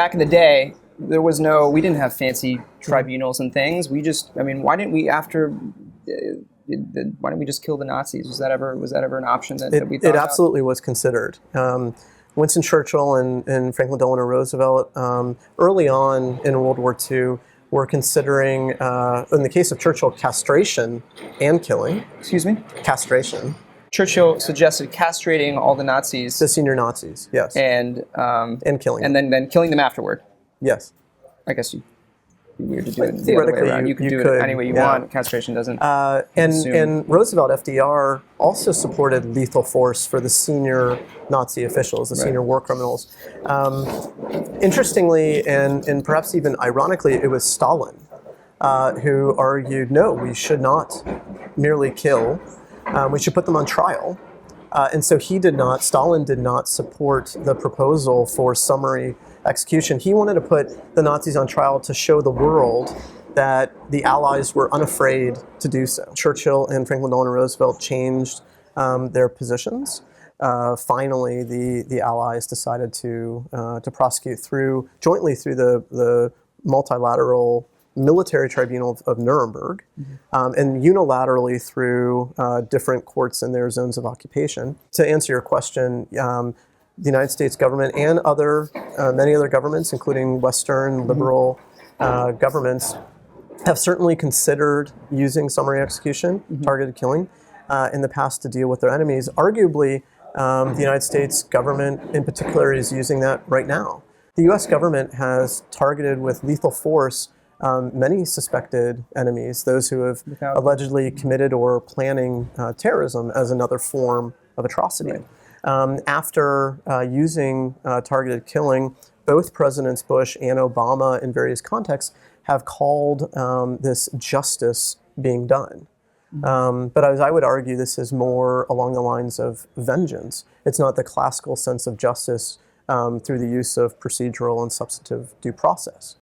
back in the day, we didn't have fancy tribunals and things. We just, why didn't we why didn't we just kill the Nazis? Was that ever an option that we thought about? It absolutely was considered. Winston Churchill and Franklin Delano Roosevelt, early on in World War II, were considering, in the case of Churchill, castration and killing. Excuse me? Castration. Churchill suggested castrating all the Nazis. The senior Nazis, yes. And killing them. And then killing them afterward. Yes. I guess it'd be weird to do it the other way Theoretically, around. You could do it any way you want. Castration doesn't and Roosevelt, FDR, also supported lethal force for the senior Nazi officials, the senior war criminals. Interestingly, and perhaps even ironically, it was Stalin who argued, no, we should not merely kill. We should put them on trial. And so Stalin did not support the proposal for summary execution. He wanted to put the Nazis on trial to show the world that the Allies were unafraid to do so. Churchill and Franklin Delano Roosevelt changed their positions. Finally, the Allies decided to prosecute jointly through the multilateral military tribunal of Nuremberg, and unilaterally through different courts in their zones of occupation. To answer your question, the United States government and many other governments, including Western liberal governments, have certainly considered using summary execution, targeted killing, in the past to deal with their enemies. Arguably, the United States government in particular is using that right now. The U.S. government has targeted with lethal force many suspected enemies, those who have allegedly committed or planning terrorism as another form of atrocity. Right. After using targeted killing, both Presidents Bush and Obama in various contexts have called this justice being done. But as I would argue, this is more along the lines of vengeance. It's not the classical sense of justice through the use of procedural and substantive due process.